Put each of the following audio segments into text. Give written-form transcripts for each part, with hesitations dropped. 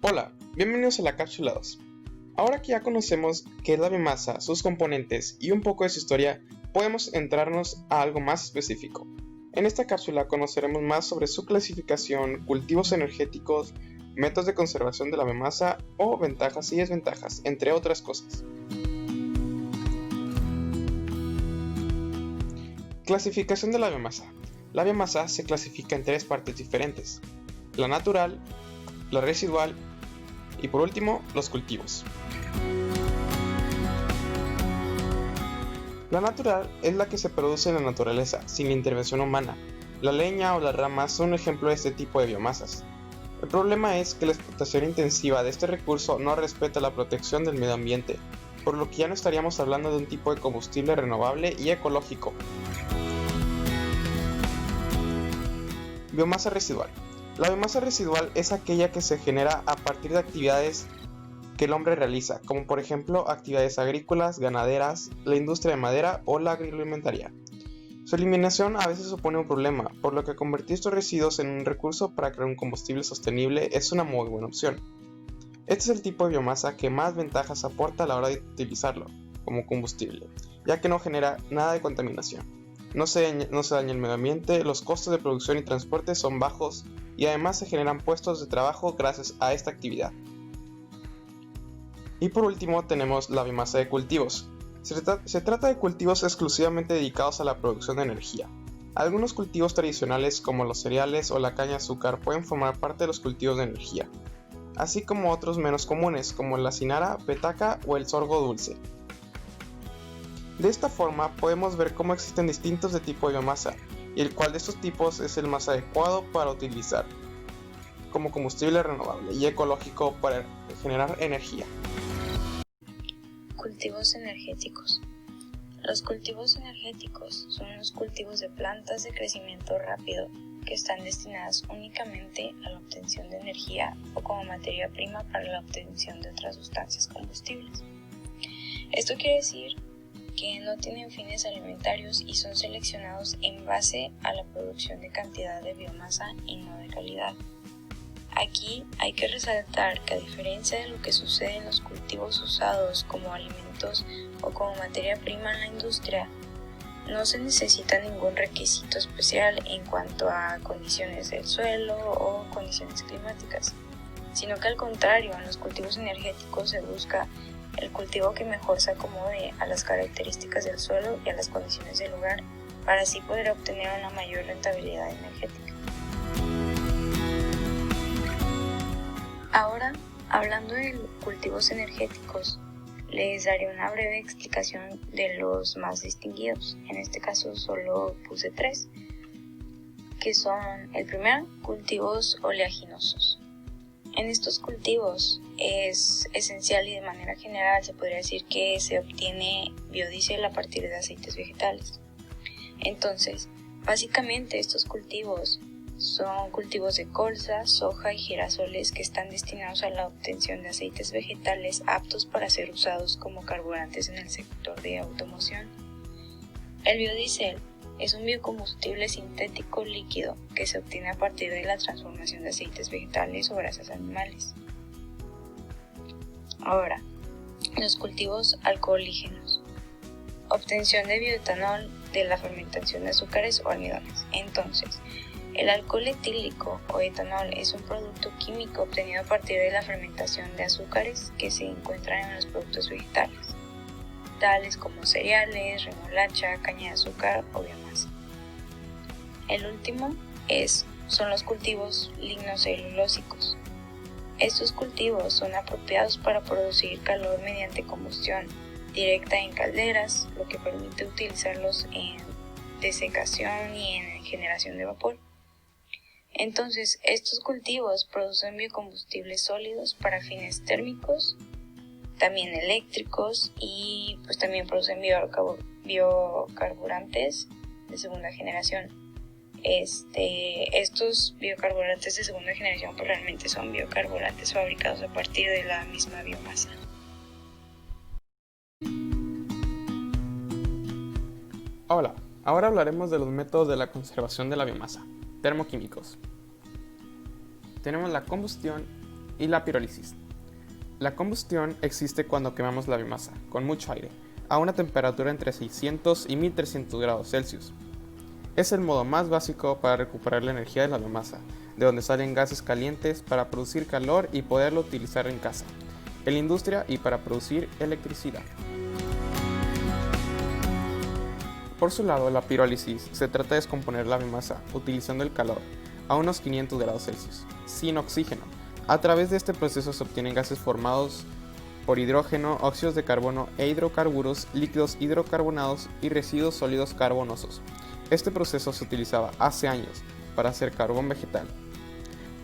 Hola, bienvenidos a la cápsula 2. Ahora que ya conocemos qué es la biomasa, sus componentes y un poco de su historia, podemos entrarnos a algo más específico. En esta cápsula conoceremos más sobre su clasificación, cultivos energéticos, métodos de conservación de la biomasa o ventajas y desventajas, entre otras cosas. Clasificación de la biomasa. La biomasa se clasifica en tres partes diferentes: la natural, la residual y por último, los cultivos. La natural es la que se produce en la naturaleza, sin la intervención humana. La leña o las ramas son un ejemplo de este tipo de biomasas. El problema es que la explotación intensiva de este recurso no respeta la protección del medio ambiente, por lo que ya no estaríamos hablando de un tipo de combustible renovable y ecológico. Biomasa residual. La biomasa residual es aquella que se genera a partir de actividades que el hombre realiza, como por ejemplo actividades agrícolas, ganaderas, la industria de madera o la agroalimentaria. Su eliminación a veces supone un problema, por lo que convertir estos residuos en un recurso para crear un combustible sostenible es una muy buena opción. Este es el tipo de biomasa que más ventajas aporta a la hora de utilizarlo como combustible, ya que no genera nada de contaminación. No se daña el medio ambiente, los costos de producción y transporte son bajos y además se generan puestos de trabajo gracias a esta actividad. Y por último tenemos la biomasa de cultivos. Se trata de cultivos exclusivamente dedicados a la producción de energía. Algunos cultivos tradicionales como los cereales o la caña de azúcar pueden formar parte de los cultivos de energía, así como otros menos comunes como la cinara, petaca o el sorgo dulce. De esta forma podemos ver cómo existen distintos de tipo de biomasa y el cual de estos tipos es el más adecuado para utilizar como combustible renovable y ecológico para generar energía. Cultivos energéticos. Los cultivos energéticos son los cultivos de plantas de crecimiento rápido que están destinadas únicamente a la obtención de energía o como materia prima para la obtención de otras sustancias combustibles. Esto quiere decir que no tienen fines alimentarios y son seleccionados en base a la producción de cantidad de biomasa y no de calidad. Aquí hay que resaltar que a diferencia de lo que sucede en los cultivos usados como alimentos o como materia prima en la industria, no se necesita ningún requisito especial en cuanto a condiciones del suelo o condiciones climáticas, sino que al contrario, en los cultivos energéticos se busca el cultivo que mejor se acomode a las características del suelo y a las condiciones del lugar, para así poder obtener una mayor rentabilidad energética. Ahora, hablando de cultivos energéticos, les daré una breve explicación de los más distinguidos. En este caso solo puse 3, que son el primero, cultivos oleaginosos. En estos cultivos es esencial y de manera general se podría decir que se obtiene biodiesel a partir de aceites vegetales. Entonces, básicamente estos cultivos son cultivos de colza, soja y girasoles que están destinados a la obtención de aceites vegetales aptos para ser usados como carburantes en el sector de automoción. El biodiesel es un biocombustible sintético líquido que se obtiene a partir de la transformación de aceites vegetales o grasas animales. Ahora, los cultivos alcoholígenos. Obtención de bioetanol de la fermentación de azúcares o almidones. Entonces, el alcohol etílico o etanol es un producto químico obtenido a partir de la fermentación de azúcares que se encuentran en los productos vegetales, tales como cereales, remolacha, caña de azúcar o biomasa. El último son los cultivos lignocelulósicos. Estos cultivos son apropiados para producir calor mediante combustión directa en calderas, lo que permite utilizarlos en desecación y en generación de vapor. Entonces, estos cultivos producen biocombustibles sólidos para fines térmicos, también eléctricos y pues también producen biocarburantes de segunda generación. Estos biocarburantes de segunda generación pues realmente son biocarburantes fabricados a partir de la misma biomasa. Hola, ahora hablaremos de los métodos de la conservación de la biomasa, termoquímicos. Tenemos la combustión y la pirólisis. La combustión existe cuando quemamos la biomasa, con mucho aire, a una temperatura entre 600 y 1300 grados Celsius. Es el modo más básico para recuperar la energía de la biomasa, de donde salen gases calientes para producir calor y poderlo utilizar en casa, en la industria y para producir electricidad. Por su lado, la pirólisis se trata de descomponer la biomasa utilizando el calor a unos 500 grados Celsius, sin oxígeno. A través de este proceso se obtienen gases formados por hidrógeno, óxidos de carbono e hidrocarburos, líquidos hidrocarbonados y residuos sólidos carbonosos. Este proceso se utilizaba hace años para hacer carbón vegetal.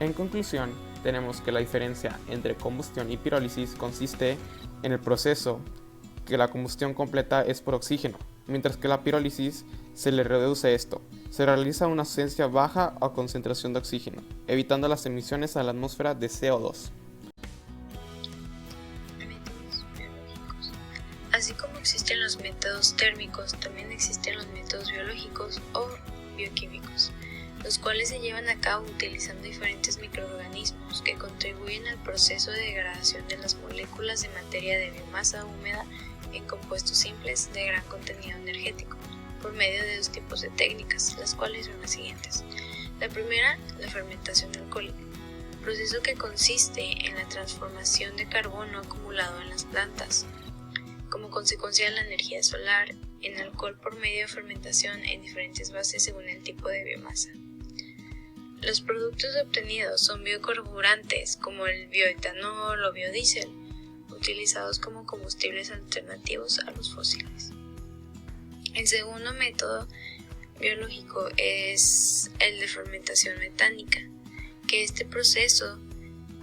En conclusión, tenemos que la diferencia entre combustión y pirólisis consiste en el proceso que la combustión completa es por oxígeno, mientras que la pirólisis se le reduce esto. Se realiza una ausencia baja o concentración de oxígeno, evitando las emisiones a la atmósfera de CO2. Métodos biológicos. Así como existen los métodos térmicos, también existen los métodos biológicos o bioquímicos, los cuales se llevan a cabo utilizando diferentes microorganismos que contribuyen al proceso de degradación de las moléculas de materia de biomasa húmeda en compuestos simples de gran contenido energético, por medio de dos tipos de técnicas, las cuales son las siguientes. La primera, la fermentación alcohólica, proceso que consiste en la transformación de carbono acumulado en las plantas, como consecuencia de la energía solar, en alcohol por medio de fermentación en diferentes bases según el tipo de biomasa. Los productos obtenidos son biocarburantes como el bioetanol o biodiesel, utilizados como combustibles alternativos a los fósiles. El segundo método biológico es el de fermentación metánica, que este proceso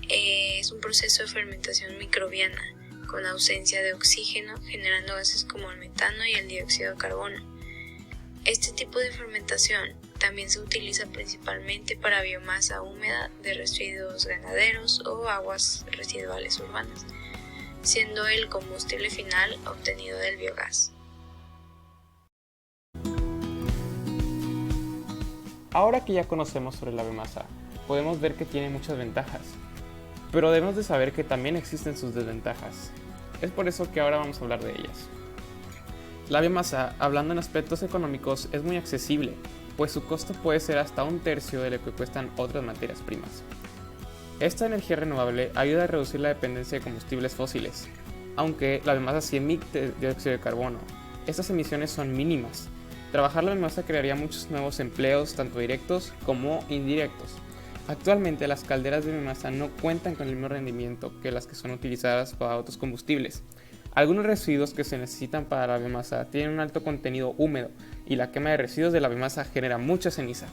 es un proceso de fermentación microbiana con ausencia de oxígeno, generando gases como el metano y el dióxido de carbono. Este tipo de fermentación también se utiliza principalmente para biomasa húmeda de residuos ganaderos o aguas residuales urbanas, siendo el combustible final obtenido del biogás. Ahora que ya conocemos sobre la biomasa, podemos ver que tiene muchas ventajas, pero debemos de saber que también existen sus desventajas. Es por eso que ahora vamos a hablar de ellas. La biomasa, hablando en aspectos económicos, es muy accesible, pues su costo puede ser hasta 1/3 de lo que cuestan otras materias primas. Esta energía renovable ayuda a reducir la dependencia de combustibles fósiles, aunque la biomasa sí emite dióxido de carbono. Estas emisiones son mínimas. Trabajar la biomasa crearía muchos nuevos empleos, tanto directos como indirectos. Actualmente las calderas de biomasa no cuentan con el mismo rendimiento que las que son utilizadas para otros combustibles. Algunos residuos que se necesitan para la biomasa tienen un alto contenido húmedo y la quema de residuos de la biomasa genera mucha ceniza.